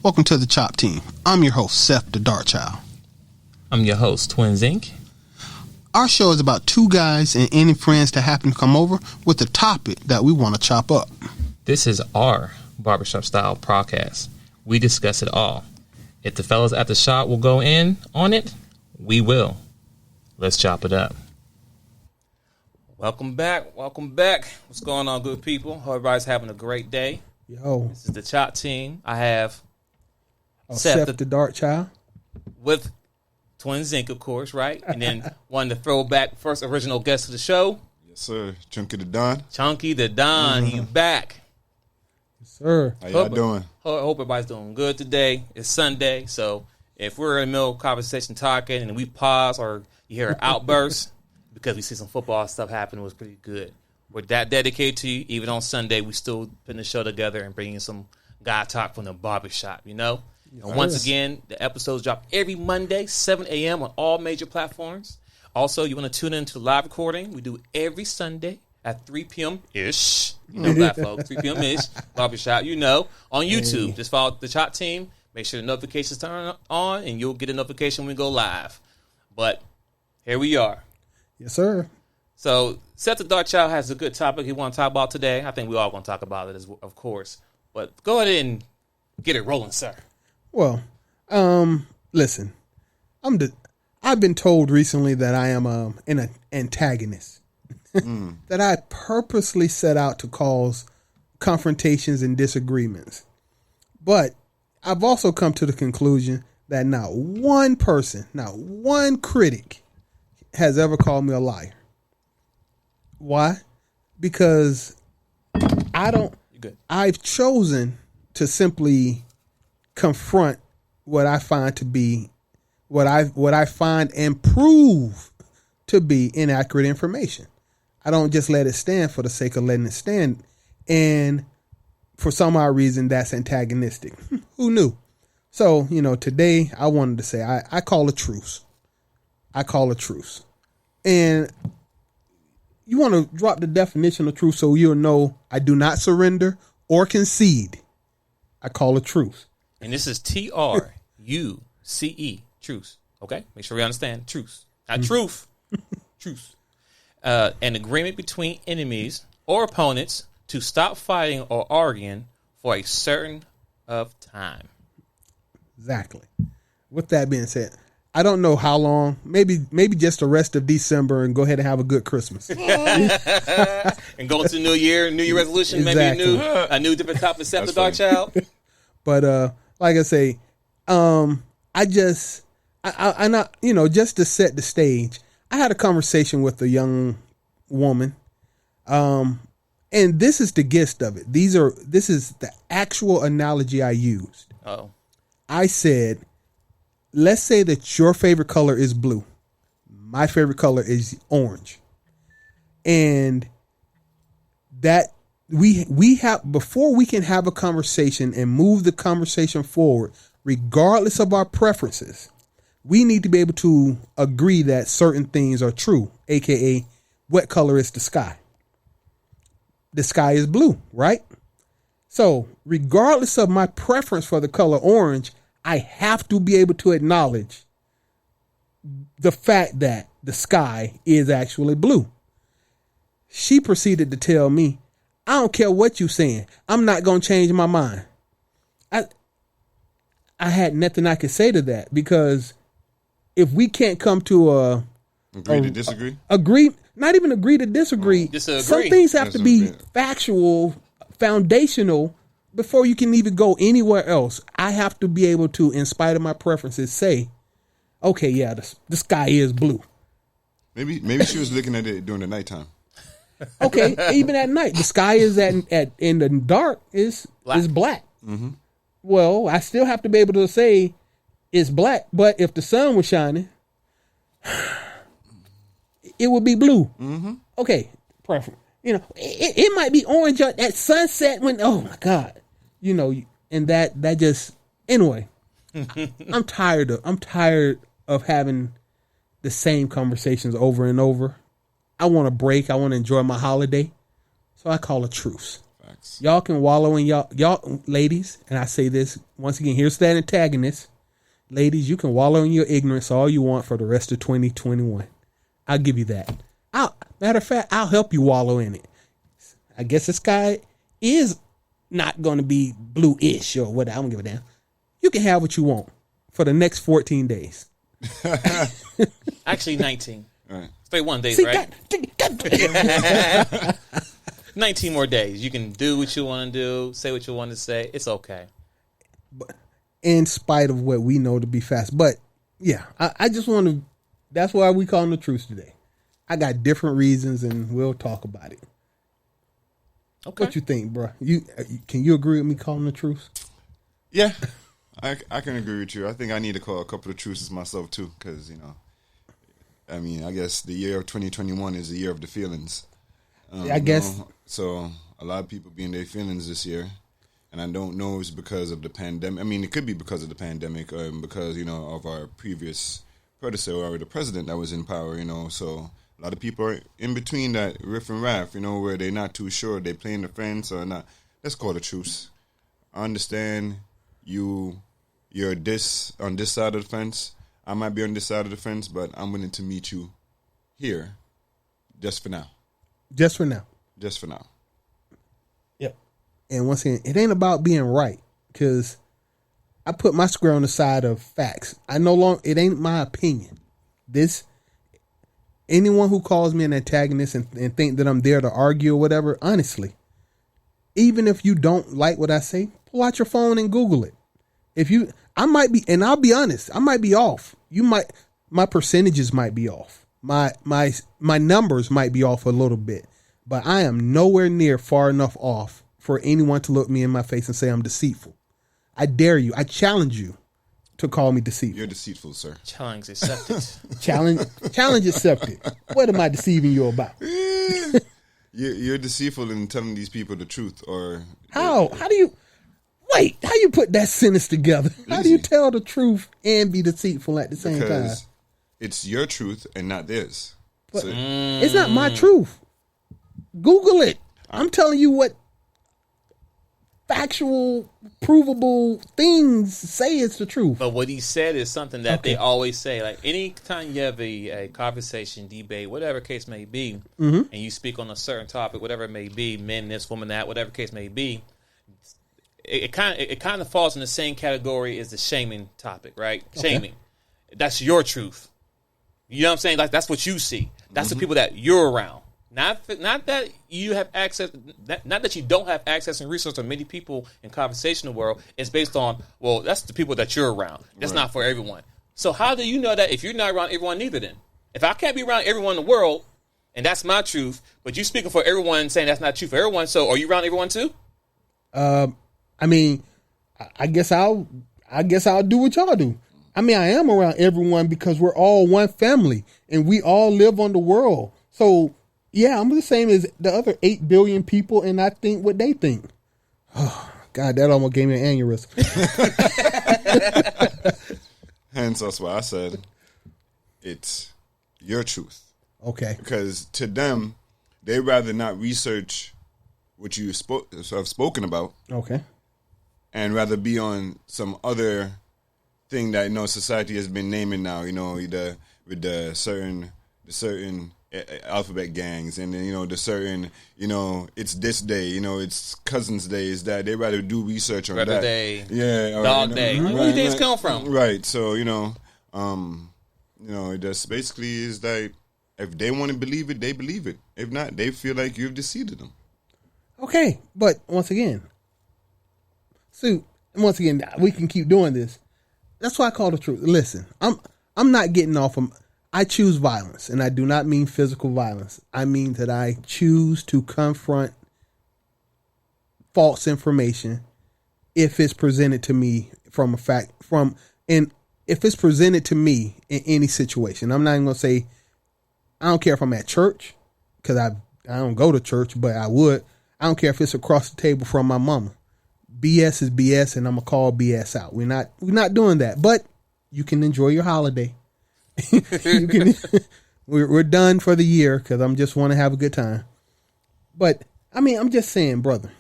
Welcome to the Chop Team. I'm your host, Seth the Dart Child. I'm your host, twinsinc. Our show is about two guys and any friends that happen to come over with a topic that we want to chop up. This is our Barbershop style podcast. We discuss it all. If the fellas at the shop will go in on it, we will. Let's chop it up. Welcome back. What's going on, good people? Hope everybody's having a great day. Yo. This is the Chop Team. I have Seth the Dart Child. With twinsinc, of course, right? And then one to throw back first original guest of the show. Yes, sir. Chunky the Don. Chunky the Don. He's back. Yes, sir. How y'all doing? Hope everybody's doing good today. It's Sunday, so if we're in the middle of conversation talking and we pause or you hear an outburst because we see some football stuff happen, it was pretty good. We're that dedicated to you. Even on Sunday, we still putting the show together and bringing some guy talk from the barbershop, you know? And once again, the episodes drop every Monday, 7 a.m. on all major platforms. Also, you want to tune into live recording. We do every Sunday at 3 p.m.-ish. You know that, folks. 3 p.m.-ish. Barbershop, you know. On YouTube, just follow the Chop Team. Make sure the notifications turn on, and you'll get a notification when we go live. But here we are. Yes, sir. So, Seth the Dark Child has a good topic he want to talk about today. I think we all want to talk about it, of course. But go ahead and get it rolling, sir. Well, listen, I've been told recently that I am an antagonist, that I purposely set out to cause confrontations and disagreements. But I've also come to the conclusion that not one person, not one critic has ever called me a liar. Why? Because I've chosen to simply confront what I find to be what I find and prove to be inaccurate information. I don't just let it stand for the sake of letting it stand. And for some odd reason, that's antagonistic. Who knew? So, today I wanted to say I call a truce. I call a truce. And you want to drop the definition of truce so you'll know I do not surrender or concede. I call a truce. And this is Truce, truce. Okay? Make sure we understand. Truce. Not truth. Truce. An agreement between enemies or opponents to stop fighting or arguing for a certain of time. Exactly. With that being said, I don't know how long. Maybe just the rest of December and go ahead and have a good Christmas. And go into New Year resolution, exactly. Maybe a new different topic, Seth the Dark Child. But like I say, I just to set the stage, I had a conversation with a young woman, and this is the gist of it. This is the actual analogy I used. Oh, I said, let's say that your favorite color is blue. My favorite color is orange. And that we have, before we can have a conversation and move the conversation forward, regardless of our preferences, we need to be able to agree that certain things are true, aka what color is the sky? The sky is blue, right? So regardless of my preference for the color orange, I have to be able to acknowledge the fact that the sky is actually blue. She proceeded to tell me, I don't care what you're saying. I'm not going to change my mind. I had nothing I could say to that, because if we can't come to agree to disagree, not even agree to disagree. Some things have to be factual, foundational before you can even go anywhere else. I have to be able to, in spite of my preferences, say, okay, yeah, the sky is blue. Maybe she was looking at it during the nighttime. Okay, even at night, the sky is in the dark is black. Mm-hmm. Well, I still have to be able to say it's black, but if the sun was shining, it would be blue. Mm-hmm. Okay, preference. It might be orange at sunset when, oh my God, and that just, anyway, I'm tired of having the same conversations over and over. I want a break. I want to enjoy my holiday. So I call a truce. ignorance. Y'all can wallow in y'all ladies, and I say this once again. Here's that antagonist, ladies. You can wallow in your ignorance all you want for the rest of 2021. I'll give you that. Matter of fact, I'll help you wallow in it. I guess the sky is not going to be blue-ish or whatever. I don't give a damn. You can have what you want for the next 14 days. Actually, 19. All right. Stay 1 day, See, right? 19 more days. You can do what you want to do, say what you want to say. It's okay. In spite of what we know to be fast. But, yeah, I just want to... That's why we call him the Truce today. I got different reasons, and we'll talk about it. Okay. What you think, bro? Can you agree with me calling the Truce? Yeah, I can agree with you. I think I need to call a couple of truces myself too, because I mean, I guess the year of 2021 is the year of the feelings. I guess so. A lot of people be in their feelings this year, and I don't know if it's because of the pandemic. I mean, it could be because of the pandemic, or because of our previous predecessor or the president that was in power. So a lot of people are in between that riff and raff. Where they're not too sure they playing the fence or not. Let's call it a truce. I understand you're on this side of the fence. I might be on this side of the fence, but I'm willing to meet you here, just for now. Just for now. Just for now. Yep. And once again, it ain't about being right, because I put my square on the side of facts. It ain't my opinion. Anyone who calls me an antagonist and think that I'm there to argue or whatever, honestly, even if you don't like what I say, pull out your phone and Google it. I might be, and I'll be honest, I might be off. My percentages might be off. My numbers might be off a little bit, but I am nowhere near far enough off for anyone to look me in my face and say I'm deceitful. I dare you. I challenge you to call me deceitful. You're deceitful, sir. Challenge accepted. Challenge accepted. What am I deceiving you about? You're deceitful in telling these people the truth, or how do you put that sentence together? How do you tell the truth and be deceitful at the same time? Because it's your truth and not theirs. But it's not my truth. Google it. I'm telling you what factual, provable things say it's the truth. But what he said is something that they always say. Like, anytime you have a conversation, debate, whatever case may be, and you speak on a certain topic, whatever it may be, men this, woman that, whatever case may be, it kind of falls in the same category as the shaming topic, right? Okay. Shaming. That's your truth. You know what I'm saying? Like, that's what you see. That's the people that you're around. Not that you have access, not that you don't have access and resource to many people in conversational world. It's based on, well, that's the people that you're around. That's not for everyone. So how do you know that if you're not around everyone neither then? If I can't be around everyone in the world, and that's my truth, but you speaking for everyone saying that's not true for everyone, so are you around everyone too? I mean, I guess I'll do what y'all do. I mean, I am around everyone because we're all one family and we all live on the world. So yeah, I'm the same as the other 8 billion people, and I think what they think. Oh, God, that almost gave me an aneurysm. Hence, that's why I said it's your truth. Okay. Because to them, they'd rather not research what you have spoken about. Okay. And rather be on some other thing that society has been naming now. With the certain alphabet gangs, and then the certain it's this day, it's Cousins Day, is that they rather do research on Brother that Day, or, Dog Day. Where do these come from? Right. So it just basically is that if they want to believe it, they believe it. If not, they feel like you've deceived them. Okay, but once again, we can keep doing this. That's why I call the truth. Listen, I'm not getting off of. I choose violence, and I do not mean physical violence. I mean that I choose to confront false information if it's presented to me if it's presented to me in any situation. I'm not even going to say, I don't care if I'm at church, because I don't go to church, but I would. I don't care if it's across the table from my mama. BS is BS, and I'm going to call BS out. We're not doing that, but you can enjoy your holiday. We're done for the year because I'm just want to have a good time. But I mean, I'm just saying, brother,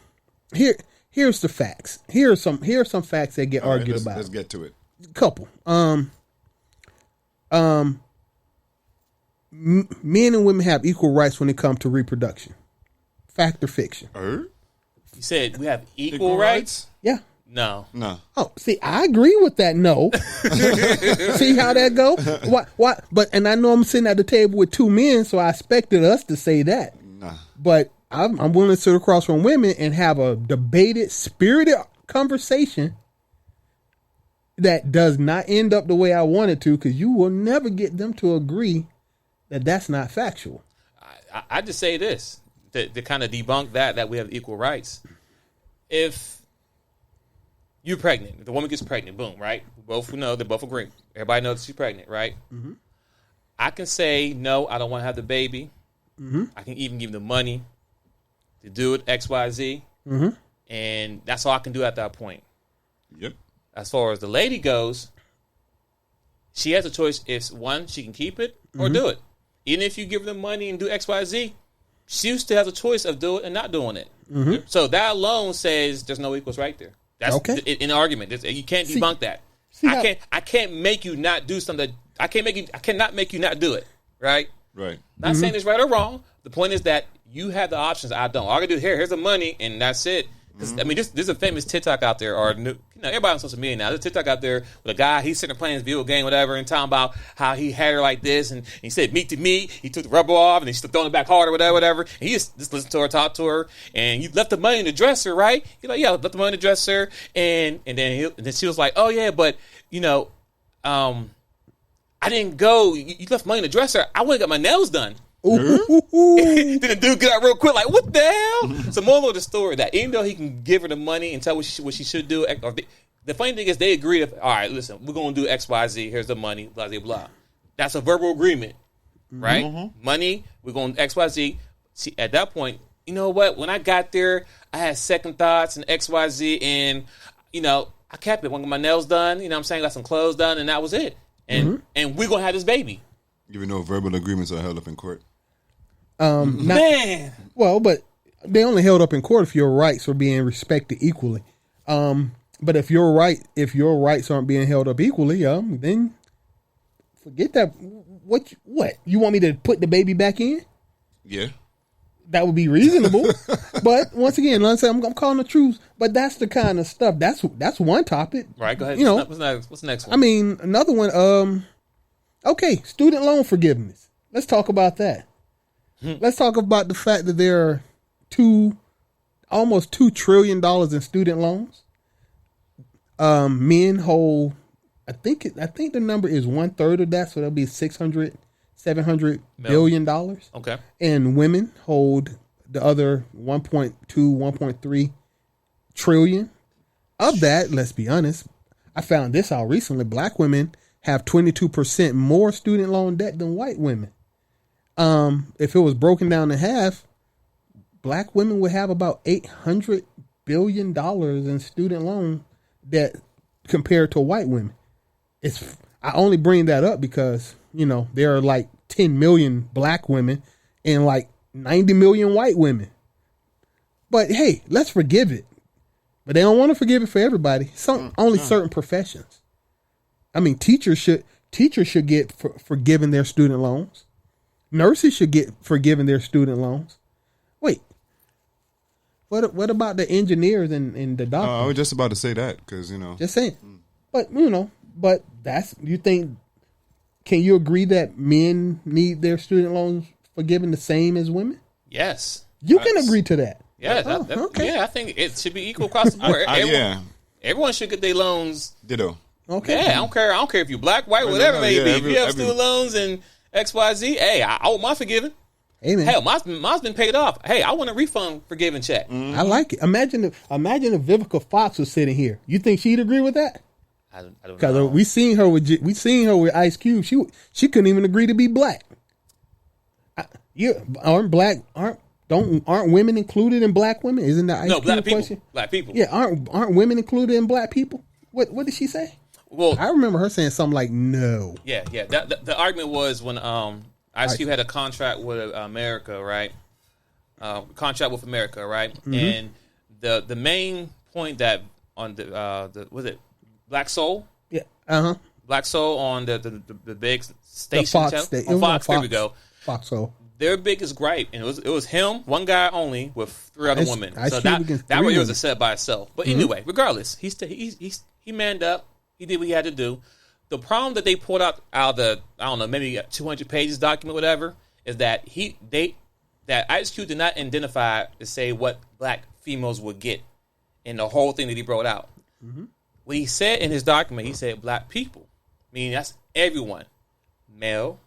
Here's the facts. Here are some facts that get argued about. Let's get to it. Couple. Men and women have equal rights when it comes to reproduction. Fact or fiction? You said we have equal rights? Yeah. No. Oh, see, I agree with that. No. See how that go? Why? But and I know I'm sitting at the table with two men, so I expected us to say that. Nah. But I'm willing to sit across from women and have a debated, spirited conversation that does not end up the way I want it to, because you will never get them to agree that that's not factual. I just say this to kind of debunk that we have equal rights. If you're pregnant, if the woman gets pregnant, boom, right? They both agree. Everybody knows that she's pregnant, right? Mm-hmm. I can say, no, I don't want to have the baby. Mm-hmm. I can even give the money to do it, X, Y, Z. Mm-hmm. And that's all I can do at that point. Yep. As far as the lady goes, she has a choice if, one, she can keep it or do it. Even if you give her the money and do X, Y, Z, she still has a choice of doing it and not doing it. Mm-hmm. So that alone says there's no equals right there. That's okay. In an argument. You can't debunk that. I can't make you not do something. I cannot make you not do it. Right? Right. Not saying it's right or wrong. The point is that you have the options. I don't. All I can do here's the money, and that's it. I mean, there's a famous TikTok out there, or everybody on social media now. There's a TikTok out there with a guy. He's sitting there playing his video game, whatever, and talking about how he had her like this, and he said meat to meat. He took the rubber off, and he's still throwing it back hard, or whatever. And he just listened to her, talk to her, and you left the money in the dresser, right? He's like, yeah, I left the money in the dresser, and then she was like, oh yeah, but I didn't go. You left money in the dresser. I went and got my nails done. Then the dude got out real quick, like, what the hell? So moral of the story, that even though he can give her the money and tell what she should do, the funny thing is they agree, all right, listen, we're going to do X, Y, Z, here's the money, blah, blah, blah. That's a verbal agreement, right? Mm-hmm. Money, we're going to X, Y, Z. See, at that point, you know what? When I got there, I had second thoughts and X, Y, Z, and, I kept it. When I got my nails done, you know what I'm saying? Got some clothes done, and that was it. And we're going to have this baby. Even though verbal agreements are held up in court. Man. Well, but they only held up in court if your rights were being respected equally. But if your rights aren't being held up equally, then forget that. What you want me to put the baby back in? Yeah, that would be reasonable. But once again, I'm calling the truth. But that's the kind of stuff. That's one topic. Right. Go ahead. What's the next one? I mean, another one. Okay, student loan forgiveness. Let's talk about that. Let's talk about the fact that there are almost $2 trillion in student loans. Men hold, I think the number is 1/3 of that, so that'll be $700 billion. Okay. And women hold the other 1.2, 1.3 trillion. Of that, let's be honest, I found this out recently. Black women have 22% more student loan debt than white women. If it was broken down in half, black women would have about $800 billion in student loan debt compared to white women. I only bring that up because, there are like 10 million black women and like 90 million white women. But hey, let's forgive it. But they don't want to forgive it for everybody. Only certain professions. I mean, teachers should get forgiven their student loans. Nurses should get forgiven their student loans. Wait, what about the engineers and the doctors? I was just about to say that because Just saying, but you think? Can you agree that men need their student loans forgiven the same as women? Yes, you can agree to that. Yeah, okay. Yeah, I think it should be equal across the board. Everyone should get their loans. Ditto. Okay. Yeah, I don't care if you're black, white, whatever it may be. If you have student loans and XYZ, hey, I want my forgiving. Hey, man. Hell, mine's been paid off. Hey, I want a refund forgiving check. I like it. Imagine if Vivica Fox was sitting here. You think she'd agree with that? I don't know. Because we seen her with Ice Cube. She couldn't even agree to be black. Aren't women included in black women? Isn't that Ice Cube black people? Question? Black people. Yeah, aren't women included in black people? What did she say? Well, I remember her saying something like no. Yeah. The argument was when Ice Cube had a contract with America, right? Contract with America, right? Mm-hmm. And the main point that on the was it Black Soul? Yeah. Black Soul on the big station Fox channel? station. On Fox, Fox. there we go. Fox Soul. Their biggest gripe, and it was him, one guy only, with 3 other women. So that right here was a set by itself. But anyway, regardless, he manned up. He did what he had to do. The problem that they pulled out of the, I don't know, maybe 200 pages document, whatever, is that that Ice Cube did not identify to say what black females would get in the whole thing that he brought out. What he said in his document, he said black people, meaning that's everyone, male,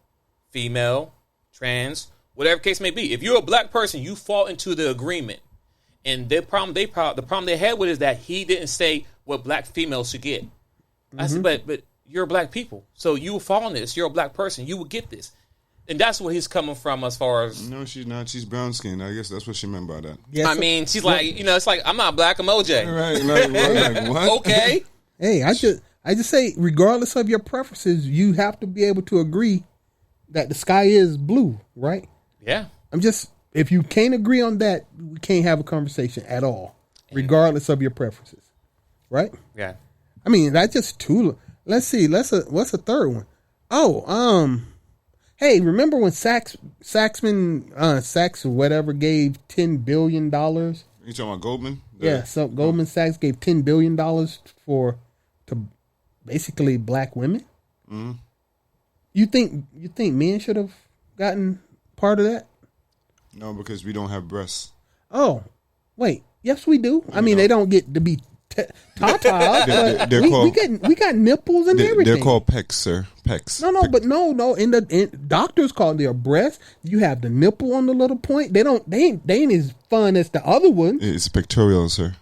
female, trans, whatever case may be. If you're a black person, you fall into the agreement. And the problem they had with it is that he didn't say what black females should get. I said, but you're black people, so you will fall in this. You're a black person, you will get this, and that's where he's coming from as far as. No, she's not. She's brown skinned. I guess that's what she meant by that. Yes, I mean, she's like, it's like I'm not black, I'm OJ. Right? Like what? Okay. Hey, I just say, regardless of your preferences, you have to be able to agree that the sky is blue, right? Yeah. If you can't agree on that, we can't have a conversation at all, regardless of your preferences, right? Yeah. I mean, that's just two. Let's see. What's the third one? Oh, hey, remember when Sachs or whatever gave $10 billion? You talking about Goldman? Yeah, so Goldman Sachs gave $10 billion to basically black women. Mm-hmm. You think men should have gotten part of that? No, because we don't have breasts. Oh, wait. Yes, we do. I mean, they don't get to be tata. We got nipples and everything. They're called pecs, sir. Pecs. No. In doctors call their breast. You have the nipple on the little point. They ain't as fun as the other one. It's pectoral, sir.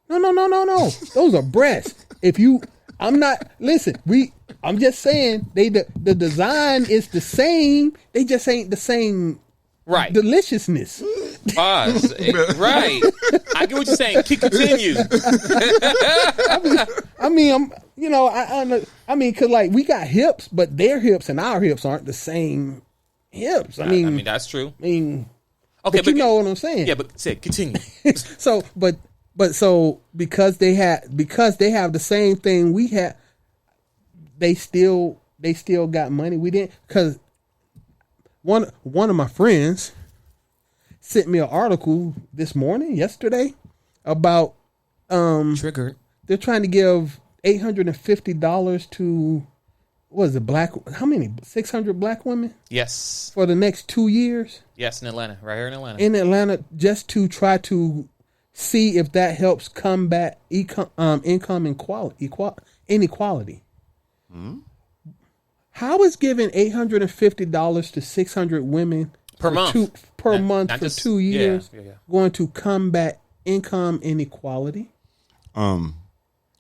No. Those are breasts. I'm just saying the design is the same. They just ain't the same. Right. Deliciousness. Pause. Right. I get what you're saying. Continue. Because like we got hips, but their hips and our hips aren't the same hips. I mean that's true. Okay, but you know what I'm saying. Yeah, but say continue. So because they have the same thing we have, they still got money. We didn't, because one of my friends sent me an article yesterday about Triggered. They're trying to give $850 to how many 600 black women? Yes. For the next 2 years. Yes, in Atlanta, right here in Atlanta. In Atlanta, just to try to see if that helps combat income inequality. Hmm? How is giving $850 to 600 women per month for 2 years going to combat income inequality?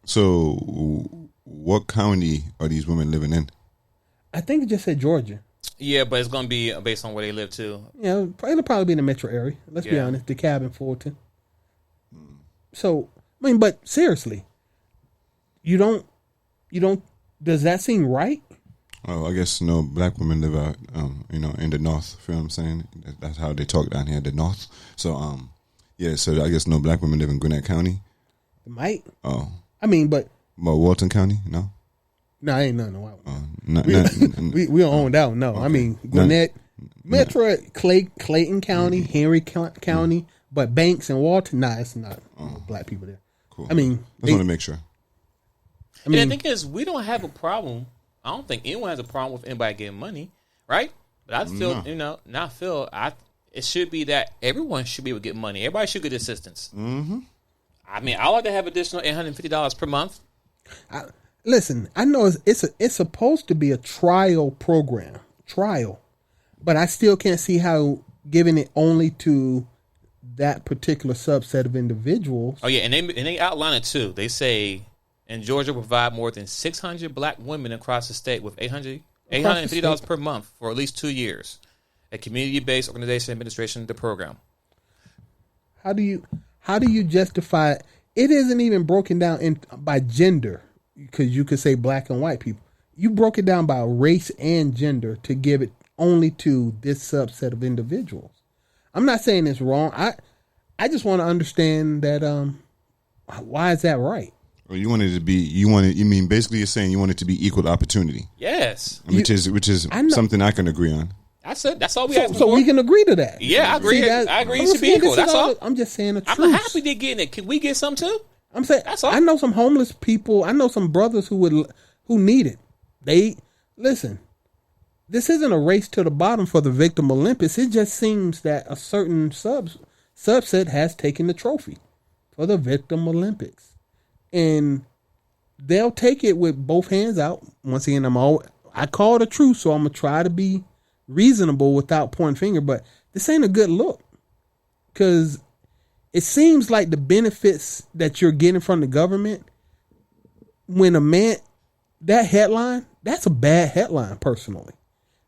So what county are these women living in? I think it just said Georgia. Yeah, but it's going to be based on where they live too. Yeah, it'll probably be in the metro area. Let's be honest, DeKalb and Fulton. So, I mean, but seriously, you don't. Does that seem right? Oh, I guess no black women live out, in the north. Feel what I'm saying? That's how they talk down here, the north. So, so I guess no black women live in Gwinnett County. Might. Oh. I mean, but Walton County, no. No, ain't none. We don't own that one. No, okay. I mean Gwinnett, Metro, Clayton County, Henry County, but Banks and Walton. Nah, it's not black people there. Cool. I mean, I just want to make sure. I mean, the thing is, we don't have a problem. I don't think anyone has a problem with anybody getting money, right? But I feel, it should be that everyone should be able to get money. Everybody should get assistance. Mm-hmm. I mean, I like to have additional $850 per month. Listen, I know it's supposed to be a trial program, but I still can't see how giving it only to that particular subset of individuals. Oh yeah, and they outline it too. They say in Georgia provide more than 600 black women across the state with $850 per month for at least 2 years. A community-based organization administration the program. How do you justify it? It isn't even broken down by gender, because you could say black and white people. You broke it down by race and gender to give it only to this subset of individuals. I'm not saying it's wrong. I just want to understand that. Why is that right? Well, you mean basically you're saying you want it to be equal opportunity. Yes. Which is something I can agree on. I said that's all we have. So we can agree to that. Yeah, I agree. I agree. It should be equal. That's all. I'm just saying the truth. I'm happy they're getting it. Can we get some too? I'm saying that's all. I know some homeless people. I know some brothers who need it. They listen. This isn't a race to the bottom for the Victim Olympics. It just seems that a certain subset has taken the trophy for the Victim Olympics, and they'll take it with both hands out. Once again, I call it a truce, so I'm gonna try to be reasonable without pointing finger. But this ain't a good look, because it seems like the benefits that you're getting from the government, when a man, that headline, that's a bad headline personally,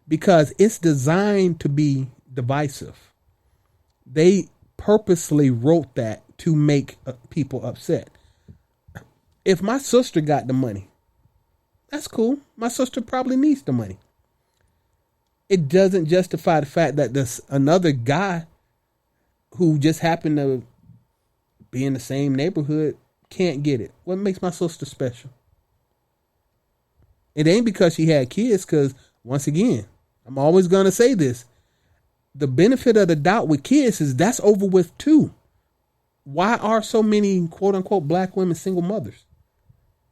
because it's designed to be divisive. They purposely wrote that to make people upset. If my sister got the money, that's cool. My sister probably needs the money. It doesn't justify the fact that this another guy who just happened to be in the same neighborhood can't get it. What makes my sister special? It ain't because she had kids, because once again, I'm always going to say this. The benefit of the doubt with kids is that's over with too. Why are so many quote unquote black women single mothers?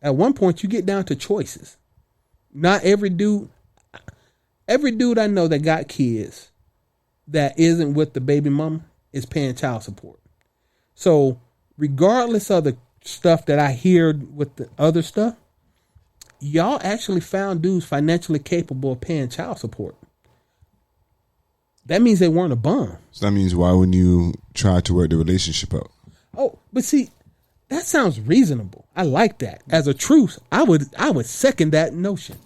At one point you get down to choices. Not every dude I know that got kids that isn't with the baby mama is paying child support. So regardless of the stuff that I hear with the other stuff, y'all actually found dudes financially capable of paying child support. That means they weren't a bum. So that means why wouldn't you try to work the relationship out? Oh, but see, that sounds reasonable. I like that. As a truce, I would second that notion.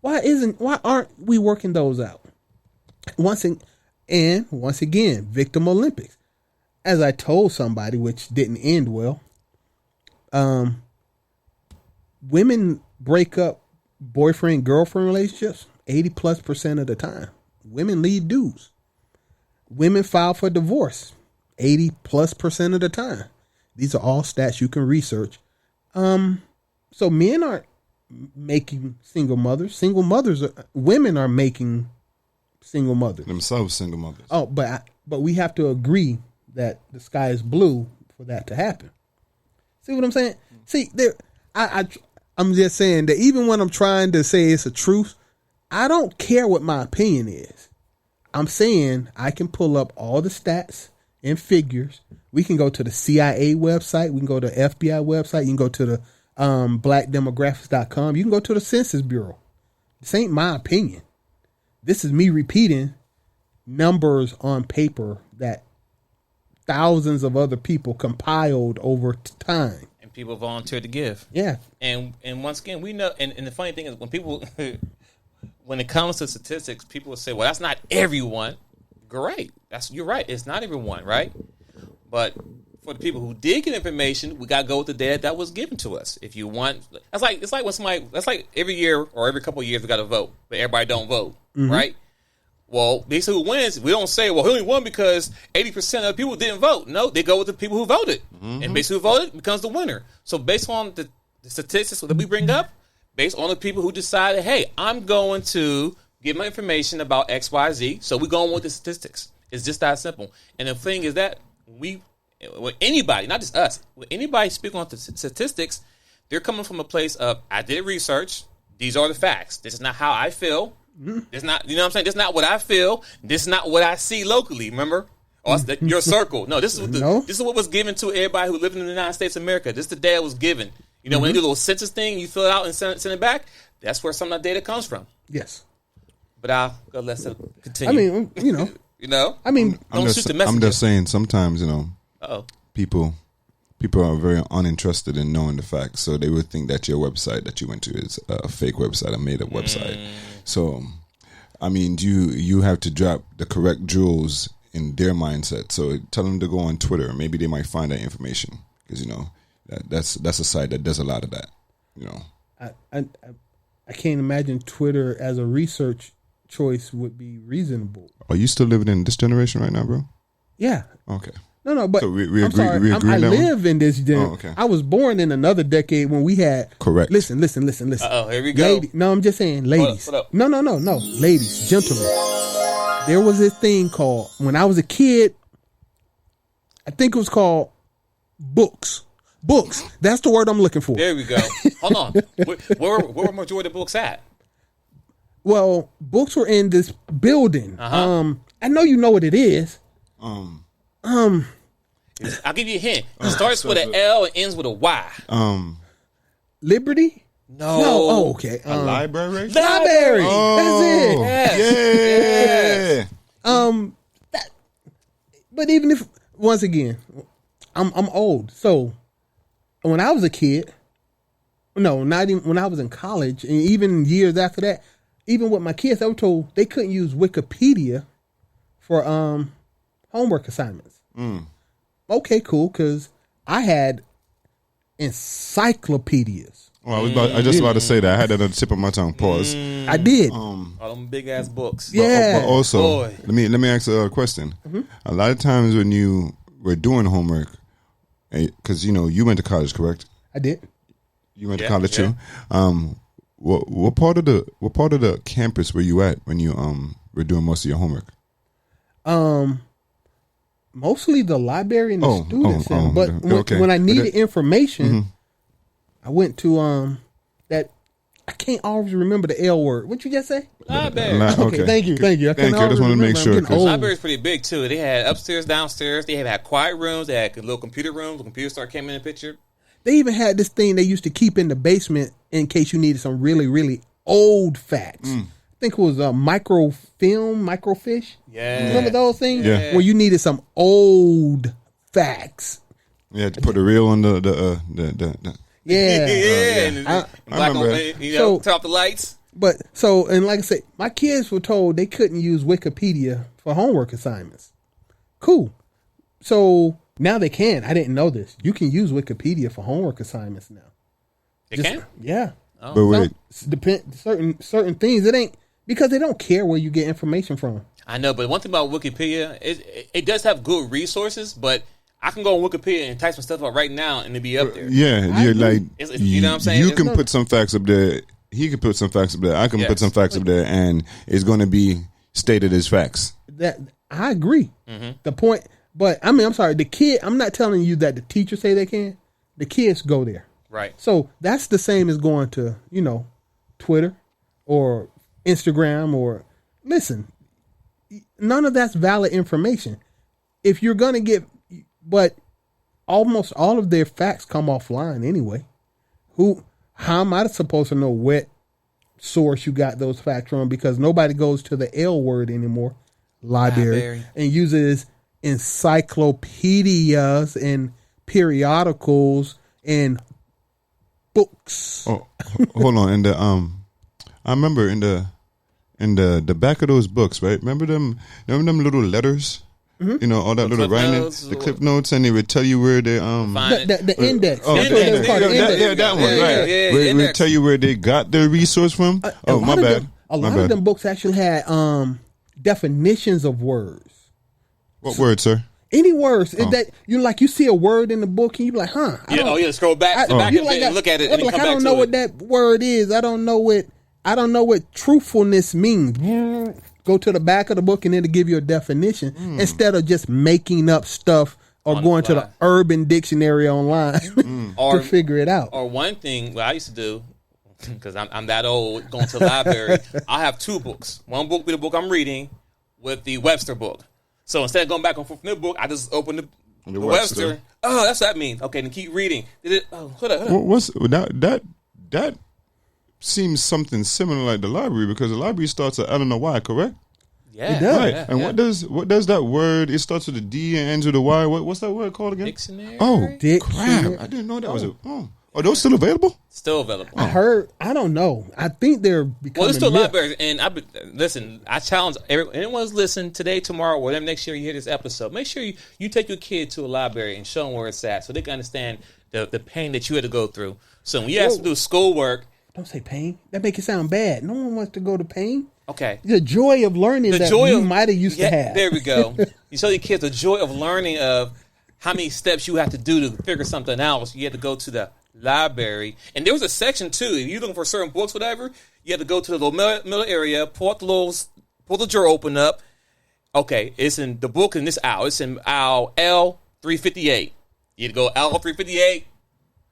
Why aren't we working those out? Once again, Victim Olympics. As I told somebody, which didn't end well, women break up boyfriend-girlfriend relationships 80+% of the time. Women lead dudes. Women file for divorce 80+% of the time. These are all stats you can research. So men aren't making single mothers. Women are making single mothers. Themselves single mothers. Oh, but we have to agree that the sky is blue for that to happen. See what I'm saying? See, I'm just saying that even when I'm trying to say it's a truth, I don't care what my opinion is. I'm saying I can pull up all the stats and figures. We can go to the CIA website. We can go to the FBI website. You can go to the blackdemographics.com. You can go to the Census Bureau. This ain't my opinion. This is me repeating numbers on paper that thousands of other people compiled over time. And people volunteered to give. Yeah. And once again, we know, and the funny thing is when people, when it comes to statistics, people will say, well, that's not everyone. Great. You're right. It's not everyone, right? But for the people who did get information, we got to go with the data that was given to us. If you want, it's like when somebody, that's like every year or every couple of years we got to vote, but everybody don't vote, right? Well, basically who wins, we don't say, well, he only won because 80% of the people didn't vote. No, they go with the people who voted. And basically who voted becomes the winner. So based on the statistics that we bring up, based on the people who decided, hey, I'm going to give my information about X, Y, Z, so we're going with the statistics. It's just that simple. And the thing is that with anybody, not just us, with anybody speaking on the statistics, they're coming from a place of, I did research, these are the facts. This is not how I feel. This not, you know what I'm saying? This is not what I feel. This is not what I see locally. Remember, your circle. No, this is what this is what was given to everybody who lived in the United States of America. This is the data was given. You know, when they do a little census thing, you fill it out and send it back. That's where some of that data comes from. Yes, but I'll go let it continue. I mean, you know, you know. I mean, I'm just saying. Sometimes, you know, people are very uninterested in knowing the facts, so they would think that your website that you went to is a fake website, a made up website. So, I mean, you have to drop the correct jewels in their mindset. So tell them to go on Twitter. Maybe they might find that information because you know that's a site that does a lot of that. You know, I can't imagine Twitter as a research choice would be reasonable. Are you still living in this generation right now, bro? Yeah. Okay. No, but So we I'm agree- sorry. we agree I on that one? live in this. Okay. I was born in another decade when we had. Correct. Listen. Uh-oh, here we go. No, I'm just saying, ladies. What up? No, ladies, gentlemen. There was this thing called when I was a kid. I think it was called books. Books. That's the word I'm looking for. There we go. Hold on. Where were majority of the books at? Well, books were in this building. Uh-huh. I know you know what it is. I'll give you a hint. It starts with an L and ends with a Y. Liberty? No. Oh, okay. A library? Library. Oh, That's Yes. yeah. But even if, once again, I'm old. So when I was a kid, no, not even when I was in college, and even years after that, even with my kids, I was told they couldn't use Wikipedia for homework assignments. Okay, cool, because I had encyclopedias. Well, I just about to say that. I had that on the tip of my tongue. Pause. I did. All them big ass books. Yeah. But also, Boy. let me ask a question. A lot of times when you were doing homework, because you went to college, correct? I did. You went to college too. What part of the campus were you at when you were doing most of your homework? Mostly the library and the student center. But okay. when I needed information, I went to that. I can't always remember the L word. What you just say? Library. Okay, thank you. I Thank you. I just want to make sure. The library's pretty big too. They had upstairs, downstairs. They had quiet rooms. They had little computer rooms. The computer star came in the picture. They even had this thing they used to keep in the basement in case you needed some really, really old facts. I think it was microfiche. Yeah. Remember those things? Yeah. Where you needed some old facts. You had to put a reel on the Yeah. And I black remember. So- turn off the lights. But so, and like I said, my kids were told they couldn't use Wikipedia for homework assignments. Cool. So now they can. I didn't know this. You can use Wikipedia for homework assignments now. It can? Yeah. But wait, Depend certain things. It ain't because they don't care where you get information from. I know, but one thing about Wikipedia, it does have good resources, but I can go on Wikipedia and type some stuff up right now and it'll be up there. yeah, you're like, You know what I'm saying? You It's can put some facts up there. He can put some facts up there. I can put Yes. some facts up there, and it's going to be stated as facts. That I agree. The point, but I mean, I'm sorry. The kid. I'm not telling you that the teachers say they can. The kids go there. Right. So that's the same as going to Twitter or Instagram or listen. None of that's valid information. If you're gonna get, but almost all of their facts come offline anyway. How am I supposed to know what source you got those facts from? Because nobody goes to the L word anymore, library. And uses encyclopedias and periodicals and books. Oh, hold on. And I remember in the back of those books, right? Remember them little letters? All that little writing, the clip notes, and they would tell you where they The index. Oh, That's the what they index. call it, index. Yeah, that one, right? Yeah, Where index. tell you where they got their resource from. Oh, my bad. A lot of them books actually had definitions of words. What word, sir? Any words that you see a word in the book and you be like, huh? Scroll back to the back you of it and look at it, and then like, come I back don't to know it. what that word is. I don't know what truthfulness means. Go to the back of the book and it'll give you a definition instead of just making up stuff or On going the to the fly. Urban Dictionary online to figure it out. Or one thing what I used to do, because I'm that old, going to the library, I have two books. One book be the book I'm reading with the Webster book. So instead of going back and forth from the book, I just open the Webster. Oh, that's what that means. Okay, then keep reading. Hold up. What's that? Seems something similar like the library because the library starts at I don't know why, correct? Yeah, It does. Right. yeah, And yeah. what does that word? It starts with a D and ends with a Y. What's that word called again? Dictionary. Oh, Dictionary. crap! I didn't know that was a. Oh, are those still available? Still available. I heard. I don't know. I think they're becoming. Well, there's still myths. libraries, and listen. I challenge anyone's listening today, tomorrow, or whatever next year you hear this episode. Make sure you take your kid to a library and show them where it's at, so they can understand the pain that you had to go through. So when you have to do schoolwork, Don't say pain. That make it sound bad. No one wants to go to pain. Okay. The joy of learning that you might have used to have. There we go. You show your kids the joy of learning of how many steps you have to do to figure something out. So you had to go to the library. And there was a section, too. If you're looking for certain books, whatever, you had to go to the little middle area, pull the drawer open up. Okay, it's in the book in this aisle. It's in aisle L358. You had to go L358.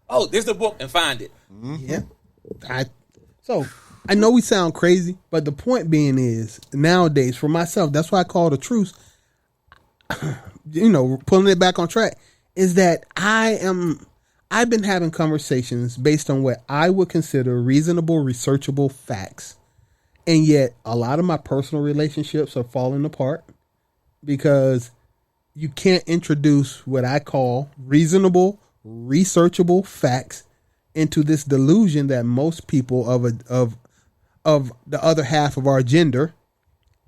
Oh, there's the book and find it. Yeah. I know we sound crazy, but the point being is, nowadays, for myself, that's why I call it a truce, pulling it back on track, is that I've been having conversations based on what I would consider reasonable, researchable facts. And yet, a lot of my personal relationships are falling apart because you can't introduce what I call reasonable, researchable facts into this delusion that most people of the other half of our gender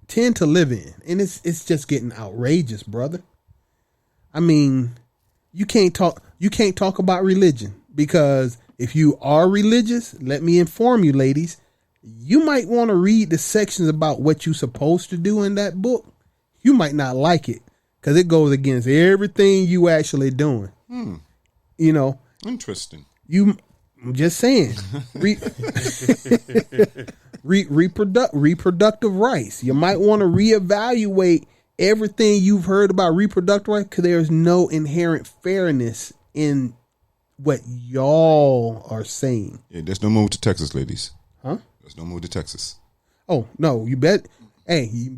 tend to live in. And it's just getting outrageous, brother. I mean, you can't talk about religion, because if you are religious, let me inform you, ladies, you might want to read the sections about what you're supposed to do in that book. You might not like it because it goes against everything you actually doing. Interesting. I'm just saying, reproductive rights. You might want to reevaluate everything you've heard about reproductive rights, because there's no inherent fairness in what y'all are saying. Yeah, there's no move to Texas, ladies. Huh? There's no move to Texas. Oh no, you bet. Hey, you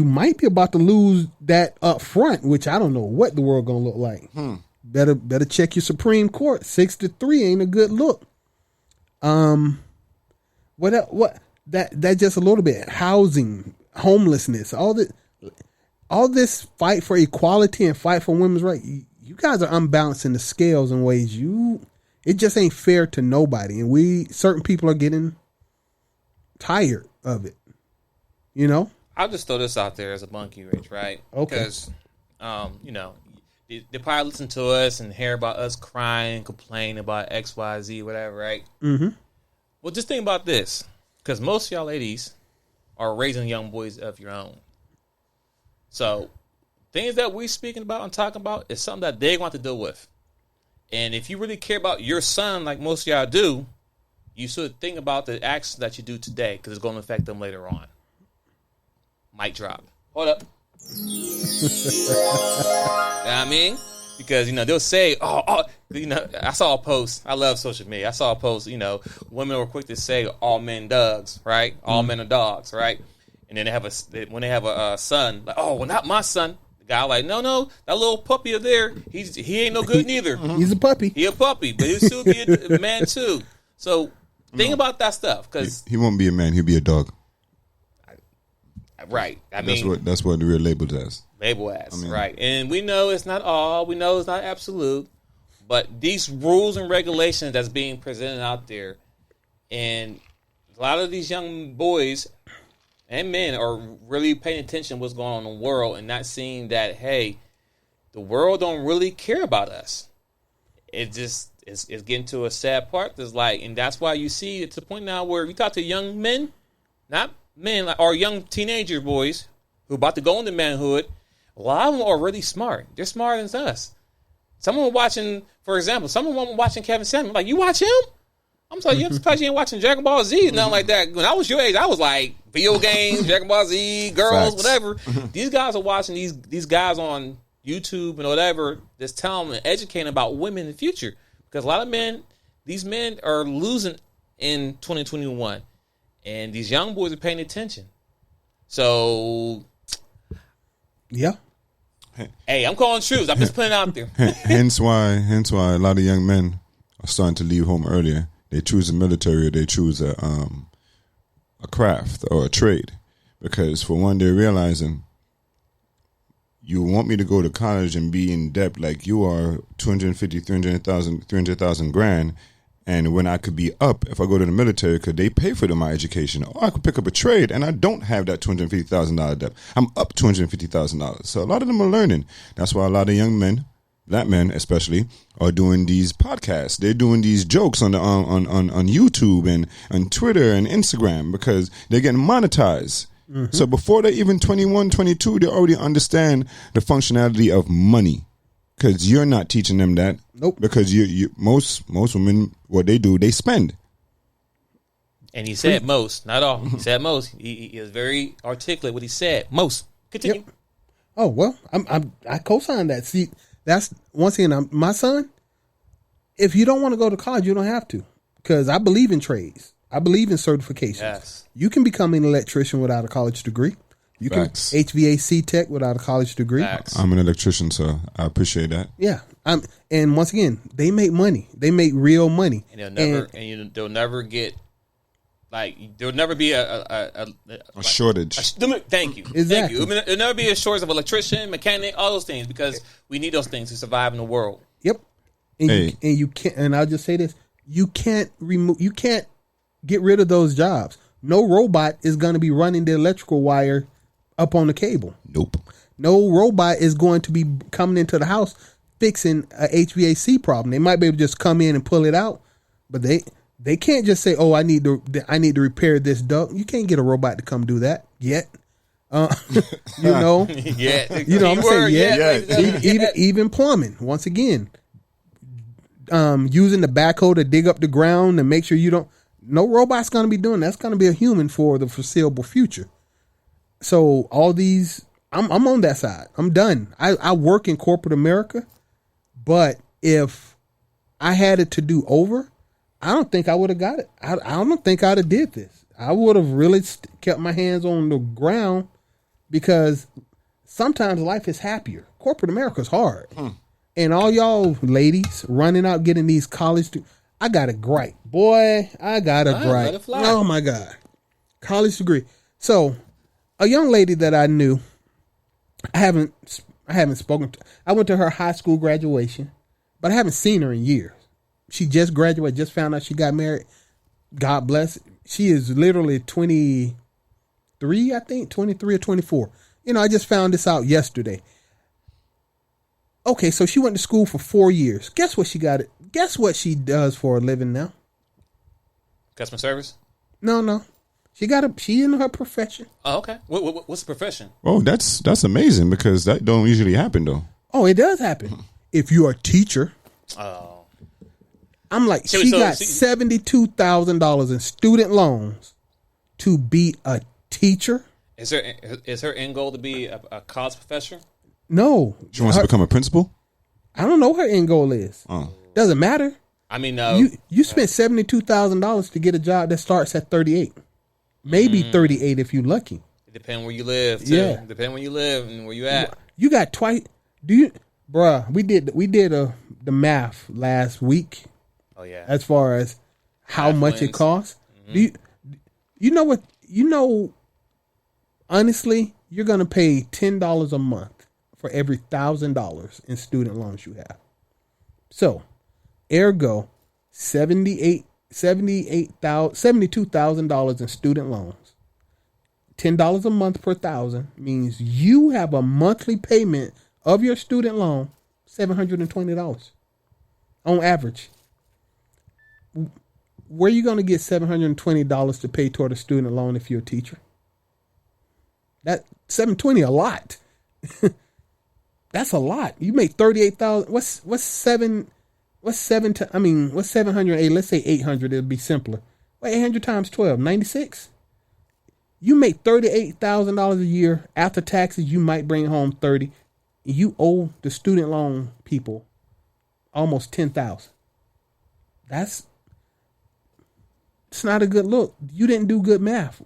might be about to lose that up front, which I don't know what the world gonna look like. Better check your Supreme Court. 6-3 ain't a good look. What that just a little bit. Housing, homelessness, all this fight for equality and fight for women's rights. You guys are unbalancing the scales in ways it just ain't fair to nobody, and certain people are getting tired of it. I'll just throw this out there as a monkey wrench, right? Okay. Because, they probably listen to us and hear about us crying, complaining about X, Y, Z, whatever, right? Mm-hmm. Well, just think about this, because most of y'all ladies are raising young boys of your own. So, things that we're speaking about and talking about is something that they want to deal with. And if you really care about your son like most of y'all do, you should think about the actions that you do today, because it's going to affect them later on. Mic drop. Hold up. You know what I mean? Because, they'll say, I saw a post. I love social media. I saw a post, women were quick to say all men dogs, right? All men are dogs, right? And then when they have a son, like, oh, well, not my son. The guy like, no, that little puppy up there, he ain't no good neither. He's a puppy. He a puppy, but he'll still be a man too. So think about that stuff, because he won't be a man. He'll be a dog. Right. That's what we're labeled as. Right. And we know it's not all. We know it's not absolute. But these rules and regulations that's being presented out there, and a lot of these young boys and men are really paying attention to what's going on in the world and not seeing that, hey, the world don't really care about us. It just it's getting to a sad part. And that's why you see it's a point now where you talk to young men, not men, or young teenager boys who about to go into manhood. A lot of them are really smart. They're smarter than us. Someone watching, for example, watching Kevin Samuels. Like, you watch him? I'm sorry, you're surprised you ain't watching Dragon Ball Z, nothing like that. When I was your age, I was like, video games, Dragon Ball Z, girls, whatever. These guys are watching these guys on YouTube and whatever, just telling them and educating about women in the future. Because a lot of these men are losing in 2021. And these young boys are paying attention. So, yeah. Hey, I'm calling truce. I'm just putting it out there. Hence why a lot of young men are starting to leave home earlier. They choose the military, or they choose a craft or a trade, because for one, they're realizing, you want me to go to college and be in debt like you are, 250, 300,000 grand, and when I could be up if I go to the military, could they pay for my education? Or I could pick up a trade and I don't have that $250,000 debt. I'm up $250,000. So a lot of them are learning. That's why a lot of young men black men especially, are doing these podcasts. They're doing these jokes on YouTube and on Twitter and Instagram because they're getting monetized. Mm-hmm. So before they're even 21, 22, they already understand the functionality of money. Because you're not teaching them that. Nope. Because most women, what they do, they spend. And he said most, not all. He said most. He is very articulate what he said. Most. Continue. Yep. Oh well, I co-sign that. See, that's once again, my son. If you don't want to go to college, you don't have to. Because I believe in trades. I believe in certifications. Yes. You can become an electrician without a college degree. You Facts. Can HVAC tech without a college degree. Facts. I'm an electrician, so I appreciate that. Yeah. And once again, they make money. They make real money. And they'll never get. Like there'll never be a shortage. Thank you. Exactly. Thank you. There'll never be a shortage of electrician, mechanic, all those things because we need those things to survive in the world. Yep. And you can't. And I'll just say this: you can't get rid of those jobs. No robot is going to be running the electrical wire up on the cable. Nope. No robot is going to be coming into the house fixing a HVAC problem. They might be able to just come in and pull it out, but they can't just say, "Oh, I need to repair this duct." You can't get a robot to come do that yet. You know, yeah, you know what I'm saying? Yeah. Even plumbing. Once again, using the backhoe to dig up the ground and make sure you don't. No robot's going to be doing that. That's going to be a human for the foreseeable future. So all these, I'm on that side. I'm done. I work in corporate America, but if I had it to do over, I don't think I would have got it. I don't think I'd have did this. I would have really kept my hands on the ground because sometimes life is happier. Corporate America is hard. And all y'all ladies running out getting these college I got a gripe. Boy, I got a gripe. Oh my God. College degree. So a young lady that I knew, I haven't spoken to. I went to her high school graduation, but I haven't seen her in years. She just graduated, just found out she got married. God bless. She is literally 23, I think, 23 or 24. You know, I just found this out yesterday. Okay, so she went to school for 4 years. Guess what she got? Guess what she does for a living now? Customer service? No. She in her profession. Oh, okay. What's the profession? Oh, that's amazing because that don't usually happen though. Oh, it does happen. If you're a teacher. Oh. I'm like, she got $72,000 in student loans to be a teacher. Is her end goal to be a college professor? No. She wants to become a principal? I don't know what her end goal is. Oh. Doesn't matter. I mean, you spent $72,000 to get a job that starts at 38, maybe 38 if you're lucky. It depends where you live. Too. Yeah, depend where you live and where you at. You got twice. Bruh? We did the math last week. Oh yeah. As far as how much it costs. Mm-hmm. You know what? You know, honestly, you're gonna pay $10 a month for every $1,000 in student loans you have. So. Ergo, $72,000 in student loans. $10 a month per $1,000 means you have a monthly payment of your student loan $720 on average. Where are you going to get $720 to pay toward a student loan if you're a teacher? That $720 a lot. That's a lot. You make $38,000. What's 708? Let's say 800. It'll be simpler. Well, 800 times 12, 96. You make $38,000 a year after taxes. You might bring home 30. You owe the student loan people almost 10,000. It's not a good look. You didn't do good math.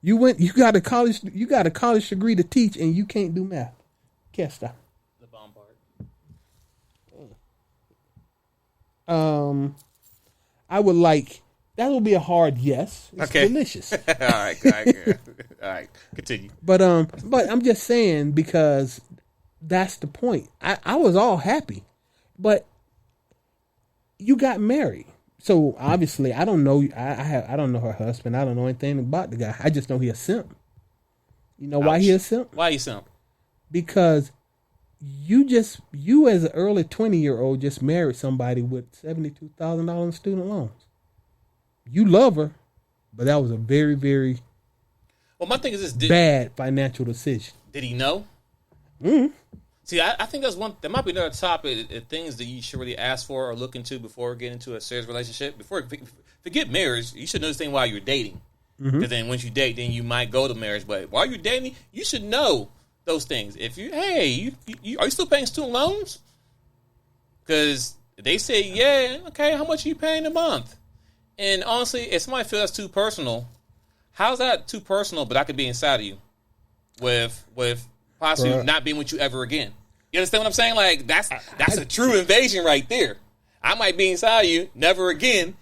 You got a college degree to teach, and you can't do math. Can't stop. I would like that will be a hard yes. It's delicious. All right, continue. But I'm just saying because that's the point. I was all happy, but you got married, so obviously I don't know. I don't know her husband. I don't know anything about the guy. I just know he a simp. You know why he a simp? Why he simp? Because you as an early 20-year-old just married somebody with $72,000 in student loans. You love her, but that was a very, very my thing is this: bad financial decision. Did he know? Mm-hmm. See, I think that might be another topic. Things that you should really ask for or look into before getting into a serious relationship. Forget marriage, you should know this thing while you're dating. Because then once you date, then you might go to marriage. But while you're dating, you should know those things. If you are you still paying student loans? Because they say, yeah, okay, how much are you paying a month? And honestly, if somebody feels that's too personal, how's that too personal? But I could be inside of you with possibly not being with you ever again. You understand what I'm saying? Like that's a true invasion right there. I might be inside of you, never again,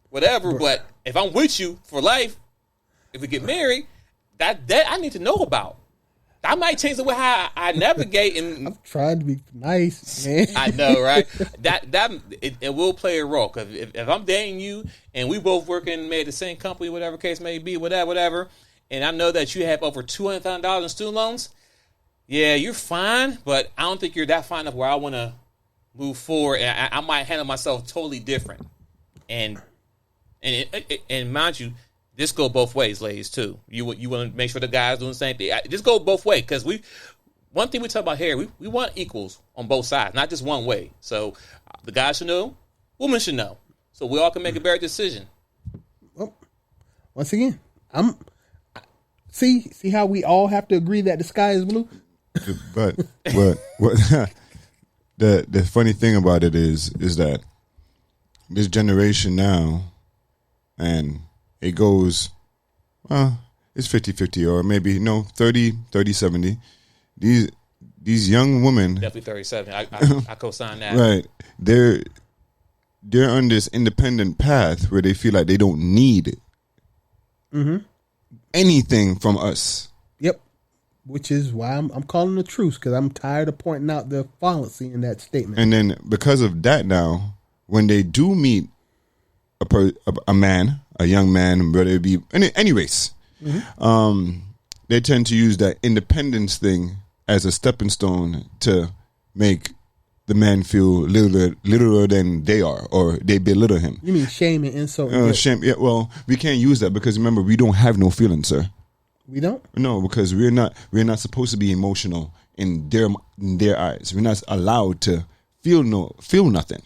whatever. But if I'm with you for life, if we get married, that I need to know about. I might change the way how I navigate. And I'm trying to be nice, man. I know, right? It will play a role. Because if I'm dating you and we both working maybe the same company, whatever case may be, whatever, and I know that you have over $200,000 in student loans, yeah, you're fine, but I don't think you're that fine enough where I want to move forward. And I might handle myself totally different. And mind you, this go both ways, ladies, too. You want to make sure the guys doing the same thing. Just go both ways, because one thing we talk about here, we want equals on both sides, not just one way. So the guys should know, women should know, so we all can make a better decision. Well, once again, see how we all have to agree that the sky is blue. But what the funny thing about it is that this generation now, and it goes, it's 50-50 or maybe, 30-70. These young women. Definitely 30-70. I co-sign that. Right. They're on this independent path where they feel like they don't need anything from us. Yep. Which is why I'm calling the truce, because I'm tired of pointing out the fallacy in that statement. And then because of that now, when they do meet a man, a young man, whether it be any race, they tend to use that independence thing as a stepping stone to make the man feel littler than they are, or they belittle him. You mean shame and insult? Shame. Yeah. Well, we can't use that because remember, we don't have no feelings, sir. We don't? No, because we're not supposed to be emotional in their eyes. We're not allowed to feel nothing.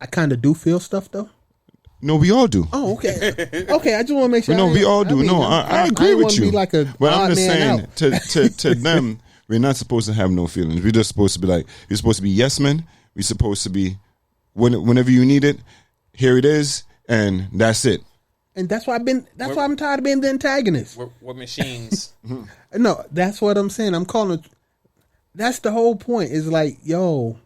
I kind of do feel stuff though. No, we all do. Oh, okay. Okay, I just want to make sure. No, we all do. I agree with you. Like but I'm just saying to them, we're not supposed to have no feelings. We're just supposed to be like, you're supposed to be yes men. We're supposed to be whenever you need it, here it is, and that's it. And that's why I'm tired of being the antagonist. We're machines. No, that's what I'm saying. I'm calling it. That's the whole point. Is like, yo,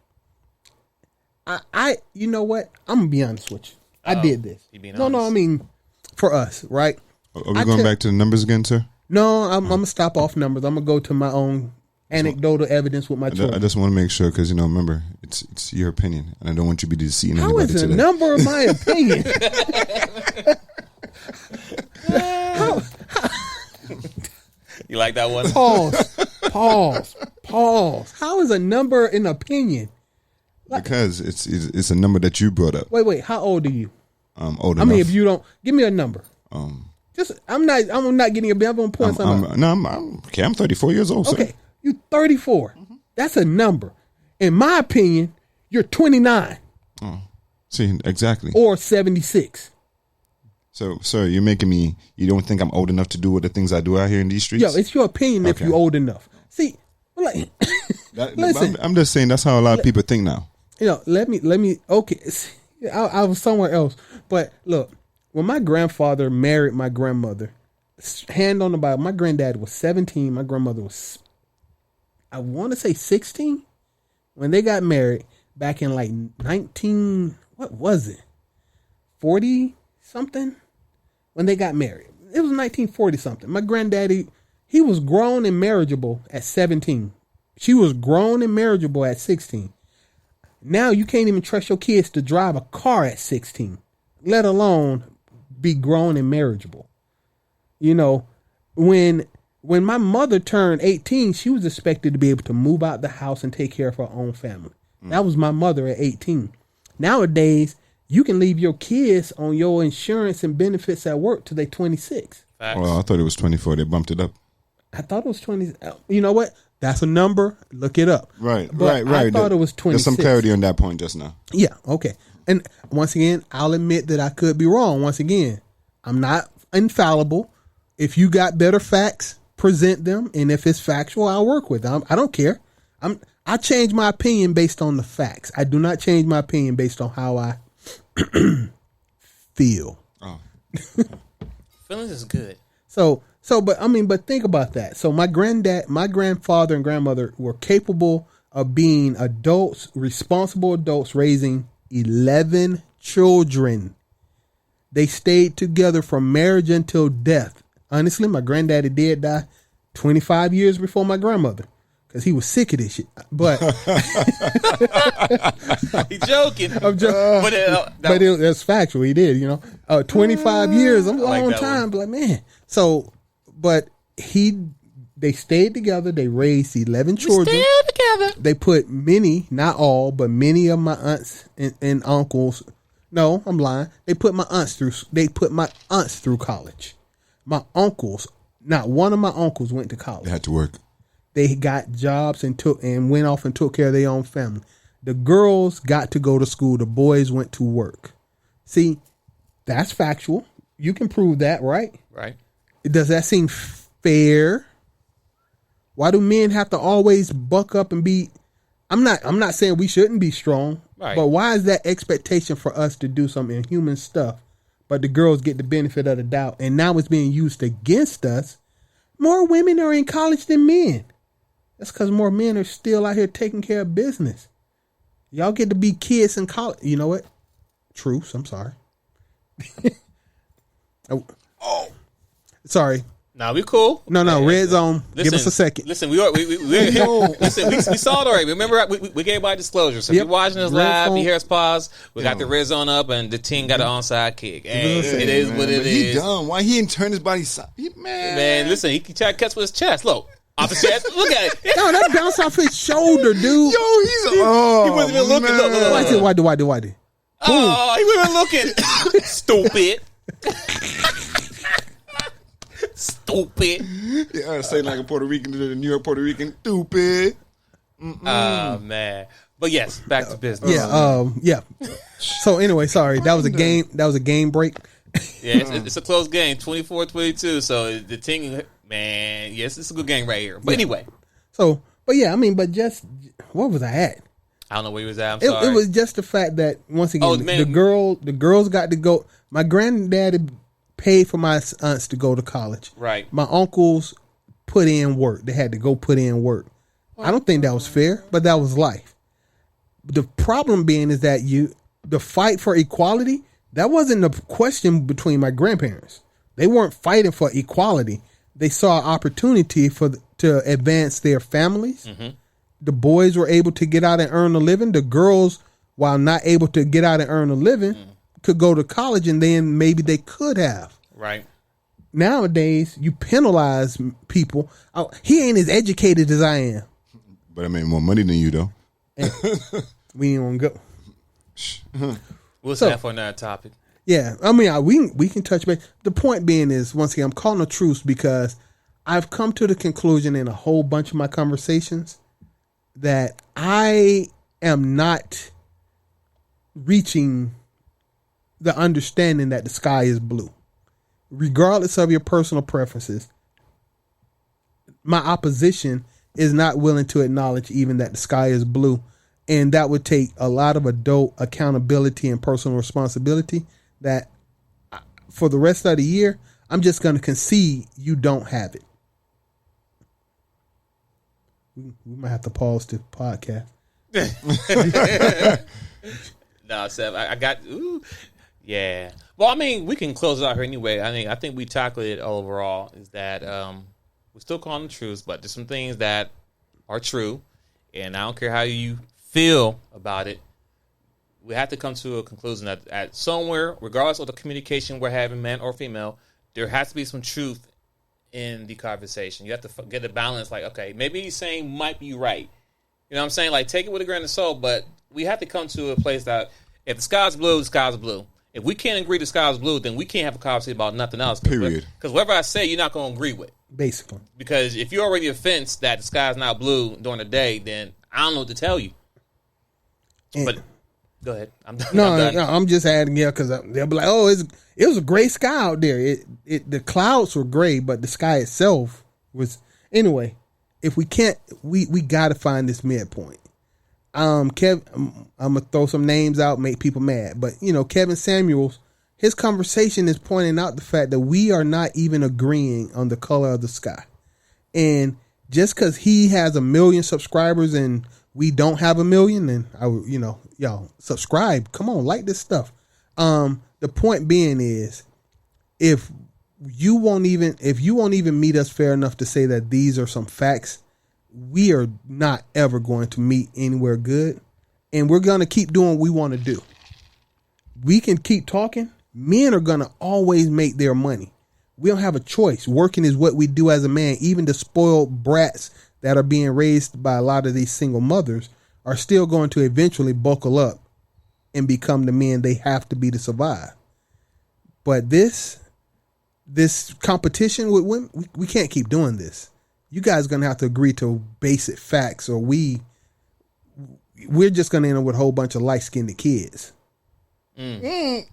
I you know what? I'm gonna be honest with you. I did this. No, I mean for us, right? Are we going back to the numbers again, sir? No, I'm gonna stop off numbers. I'm gonna go to my own anecdotal evidence with my children. I just want to make sure because remember, it's your opinion, and I don't want you to be deceiving anybody today. How is the number of my opinion? You like that one? Pause. How is a number an opinion? Because it's a number that you brought up. Wait. How old are you? Old enough. I mean, if you don't give me a number. I'm not getting a bit. I'm gonna point something out. I'm 34 years old. Okay, sir. You 34. That's a number. In my opinion, you're 29. Oh, see, exactly. Or 76. So, sir, you're making me. You don't think I'm old enough to do what the things I do out here in these streets? Yo, it's your opinion if you're old enough. See, like, listen. I'm just saying that's how a lot of people think now. You know, let me. Okay, I was somewhere else, but look, when my grandfather married my grandmother, hand on the Bible, my granddad was 17. My grandmother was, I want to say 16 when they got married back in like 40 something when they got married. It was 1940 something. My granddaddy, he was grown and marriageable at 17. She was grown and marriageable at 16. Now you can't even trust your kids to drive a car at 16, let alone be grown and marriageable. You know, when When my mother turned 18, she was expected to be able to move out the house and take care of her own family. That was my mother at 18. Nowadays, you can leave your kids on your insurance and benefits at work till they're 26. Facts. Well, I thought it was 24. They bumped it up. I thought it was 20. You know what? That's a number. Look it up. Right. I thought it was 26. There's some clarity on that point just now. Yeah, okay. And once again, I'll admit that I could be wrong. Once again, I'm not infallible. If you got better facts, present them. And if it's factual, I'll work with them. I don't care. I change my opinion based on the facts. I do not change my opinion based on how I feel. Oh. Feelings is good. But think about that. So my grandfather and grandmother were capable of being adults, responsible adults, raising 11 children. They stayed together from marriage until death. Honestly, my granddaddy did die 25 years before my grandmother. Because he was sick of this shit. But He's joking. I'm joking. But that's factual. He did, 25 years. I'm a long time. But man. They stayed together. They raised 11 children. Still together. They put many, not all, but many of my aunts and uncles. No, I'm lying. They put my aunts through college. My uncles, not one of my uncles went to college. They had to work. They got jobs and went off and took care of their own family. The girls got to go to school. The boys went to work. See, that's factual. You can prove that, right? Right. Does that seem fair? Why do men have to always buck up and be? I'm not saying we shouldn't be strong, right. But why is that expectation for us to do some inhuman stuff, but the girls get the benefit of the doubt, and now it's being used against us? More women are in college than men. That's because more men are still out here taking care of business. Y'all get to be kids in college. You know what? Truce. I'm sorry. Sorry. Nah, we cool. No, red zone. Listen, give us a second. Listen, we saw it already. Remember, we gave everybody disclosure. So if you're watching us live, you hear us pause. We got the red zone up, and the team got an onside kick. Hey, it is what it is. He dumb. Why he didn't turn his body side? Man, listen, he can try to catch with his chest. Look, off his chest. Look at it. No, that bounced off his shoulder, dude. Yo, he wasn't even looking. Why do? Oh, he wasn't looking. Stupid. Stupid. Yeah, I say like a Puerto Rican to the New York Puerto Rican. Stupid. Oh man. But yes, back to business. Yeah. So anyway, sorry. That was a game. That was a game break. Yeah, it's a close game, 24-22. So the team, man, yes, it's a good game right here. But anyway. So, but just what was I at? I don't know where he was at. I'm sorry. It was just the fact that once again, the girls got to go. My granddaddy paid for my aunts to go to college. Right. My uncles put in work. They had to go put in work. I don't think that was fair, but that was life. The problem being is that the fight for equality, that wasn't the question between my grandparents. They weren't fighting for equality. They saw an opportunity to advance their families. Mm-hmm. The boys were able to get out and earn a living. The girls, while not able to get out and earn a living, could go to college, and then maybe they could have. Right. Nowadays, you penalize people. Oh, he ain't as educated as I am. But I made more money than you, though. We ain't gonna go. We'll say that for another topic. Yeah, we can touch base. The point being is, once again, I'm calling a truce because I've come to the conclusion in a whole bunch of my conversations that I am not reaching the understanding that the sky is blue. Regardless of your personal preferences, my opposition is not willing to acknowledge even that the sky is blue. And that would take a lot of adult accountability and personal responsibility that for the rest of the year, I'm just going to concede you don't have it. We might have to pause the podcast. No, Seth, I got... Ooh. Yeah. Well, I mean, we can close it out here anyway. I think we tackled it overall. Is that we're still calling the truth, but there's some things that are true, and I don't care how you feel about it. We have to come to a conclusion that at somewhere, regardless of the communication we're having, man or female, there has to be some truth in the conversation. You have to get a balance. Like, okay, maybe he's saying might be right. You know what I'm saying? Like, take it with a grain of salt, but we have to come to a place that if the sky's blue, the sky's blue. If we can't agree the sky's blue, then we can't have a conversation about nothing else. Period. Because whatever I say, you're not going to agree with. Basically. Because if you're already offended that the sky's not blue during the day, then I don't know what to tell you. And but go ahead. I'm done. no, I'm done. I'm just adding because they'll be like, "Oh, it was a gray sky out there. The clouds were gray, but the sky itself was." Anyway, if we can't, we got to find this midpoint. Kev, I'm gonna throw some names out, make people mad, but Kevin Samuels, his conversation is pointing out the fact that we are not even agreeing on the color of the sky, and just because he has 1 million subscribers and we don't have 1 million, and y'all subscribe. Come on, like this stuff. The point being is, if you won't even meet us fair enough to say that these are some facts, we are not ever going to meet anywhere good, and we're going to keep doing what we want to do. We can keep talking. Men are going to always make their money. We don't have a choice. Working is what we do as a man. Even the spoiled brats that are being raised by a lot of these single mothers are still going to eventually buckle up and become the men they have to be to survive. But this competition with women, we can't keep doing this. You guys are going to have to agree to basic facts, or we're just going to end up with a whole bunch of light-skinned kids. On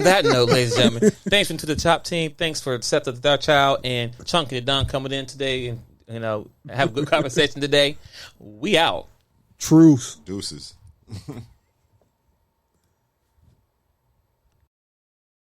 that note, ladies and gentlemen, thanks to the Dachopteam. Thanks for accepting the child and Chunky the Don coming in today and have a good conversation today. We out. Truce. Deuces.